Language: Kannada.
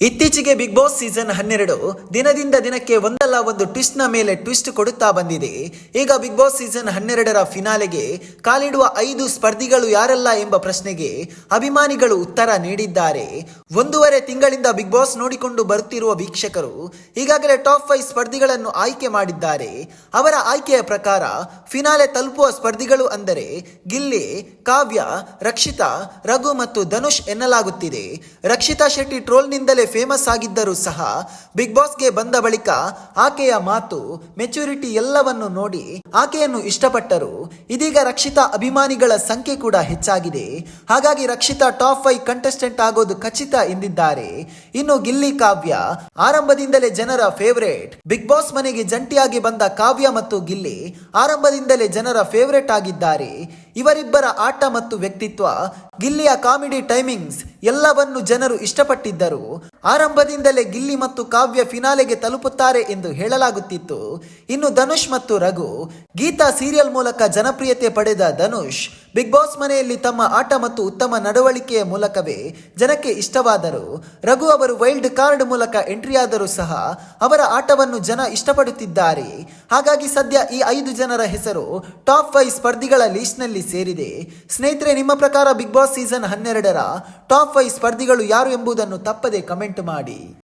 ಇತ್ತೀಚೆಗೆ ಬಿಗ್ ಬಾಸ್ ಸೀಸನ್ 12 ದಿನದಿಂದ ದಿನಕ್ಕೆ ಒಂದಲ್ಲ ಒಂದು ಟ್ವಿಸ್ಟ್ ನ ಮೇಲೆ ಟ್ವಿಸ್ಟ್ ಕೊಡುತ್ತಾ ಬಂದಿದೆ. ಈಗ ಬಿಗ್ ಬಾಸ್ ಸೀಸನ್ 12ರ ಫಿನಾಲೆಗೆ ಕಾಲಿಡುವ 5 ಸ್ಪರ್ಧಿಗಳು ಯಾರೆಲ್ಲ ಎಂಬ ಪ್ರಶ್ನೆಗೆ ಅಭಿಮಾನಿಗಳು ಉತ್ತರ ನೀಡಿದ್ದಾರೆ. 1.5 ತಿಂಗಳಿಂದ ಬಿಗ್ ಬಾಸ್ ನೋಡಿಕೊಂಡು ಬರುತ್ತಿರುವ ವೀಕ್ಷಕರು ಈಗಾಗಲೇ ಟಾಪ್ 5 ಸ್ಪರ್ಧಿಗಳನ್ನು ಆಯ್ಕೆ ಮಾಡಿದ್ದಾರೆ. ಅವರ ಆಯ್ಕೆಯ ಪ್ರಕಾರ ಫಿನಾಲೆ ತಲುಪುವ ಸ್ಪರ್ಧಿಗಳು ಅಂದರೆ ಗಿಲ್ಲಿ, ಕಾವ್ಯ, ರಕ್ಷಿತಾ, ರಘು ಮತ್ತು ಧನುಷ್ ಎನ್ನಲಾಗುತ್ತಿದೆ. ರಕ್ಷಿತಾ ಶೆಟ್ಟಿ ಟ್ರೋಲ್ನಿಂದಲೇ ಫೇಮಸ್ ಆಗಿದ್ದರೂ ಸಹ ಬಿಗ್ ಬಾಸ್ಗೆ ಬಂದ ಬಳಿಕ ಆಕೆಯ ಮಾತು, ಮೆಚುರಿಟಿ ಎಲ್ಲವನ್ನು ನೋಡಿ ಆಕೆಯನ್ನು ಇಷ್ಟಪಟ್ಟರು. ಇದೀಗ ರಕ್ಷಿತಾ ಅಭಿಮಾನಿಗಳ ಸಂಖ್ಯೆ ಕೂಡ ಹೆಚ್ಚಾಗಿದೆ. ಹಾಗಾಗಿ ರಕ್ಷಿತಾ ಟಾಪ್ 5 ಕಂಟೆಸ್ಟೆಂಟ್ ಆಗೋದು ಖಚಿತ ಎಂದಿದ್ದಾರೆ. ಇನ್ನು ಗಿಲ್ಲಿ, ಕಾವ್ಯ ಆರಂಭದಿಂದಲೇ ಜನರ ಫೇವರೇಟ್. ಬಿಗ್ ಬಾಸ್ ಮನೆಗೆ ಜಂಟಿಯಾಗಿ ಬಂದ ಕಾವ್ಯ ಮತ್ತು ಗಿಲ್ಲಿ ಆರಂಭದಿಂದಲೇ ಜನರ ಫೇವರೇಟ್ ಆಗಿದ್ದಾರೆ. ಇವರಿಬ್ಬರ ಆಟ ಮತ್ತು ವ್ಯಕ್ತಿತ್ವ, ಗಿಲ್ಲಿಯ ಕಾಮಿಡಿ ಟೈಮಿಂಗ್ಸ್ ಎಲ್ಲವನ್ನು ಜನರು ಇಷ್ಟಪಟ್ಟಿದ್ದರು. ಆರಂಭದಿಂದಲೇ ಗಿಲ್ಲಿ ಮತ್ತು ಕಾವ್ಯ ಫಿನಾಲೆಗೆ ತಲುಪುತ್ತಾರೆ ಎಂದು ಹೇಳಲಾಗುತ್ತಿತ್ತು. ಇನ್ನು ಧನುಷ್ ಮತ್ತು ರಘು, ಗೀತಾ ಸೀರಿಯಲ್ ಮೂಲಕ ಜನಪ್ರಿಯತೆ ಪಡೆದ ಧನುಷ್ ಬಿಗ್ ಬಾಸ್ ಮನೆಯಲ್ಲಿ ತಮ್ಮ ಆಟ ಮತ್ತು ಉತ್ತಮ ನಡವಳಿಕೆಯ ಮೂಲಕವೇ ಜನಕ್ಕೆ ಇಷ್ಟವಾದರು. ರಘು ಅವರು ವೈಲ್ಡ್ ಕಾರ್ಡ್ ಮೂಲಕ ಎಂಟ್ರಿಯಾದರೂ ಸಹ ಅವರ ಆಟವನ್ನು ಜನ ಇಷ್ಟಪಡುತ್ತಿದ್ದಾರೆ. ಹಾಗಾಗಿ ಸದ್ಯ ಈ 5 ಜನರ ಹೆಸರು ಟಾಪ್ 5 ಸ್ಪರ್ಧಿಗಳ ಲಿಸ್ಟ್ನಲ್ಲಿ ಸೇರಿದೆ. ಸ್ನೇಹಿತರೆ, ನಿಮ್ಮ ಪ್ರಕಾರ ಬಿಗ್ ಬಾಸ್ ಸೀಸನ್ 12ರ ಟಾಪ್ 5 ಸ್ಪರ್ಧಿಗಳು ಯಾರು ಎಂಬುದನ್ನು ತಪ್ಪದೆ ಕಮೆಂಟ್ ಮಾಡಿ.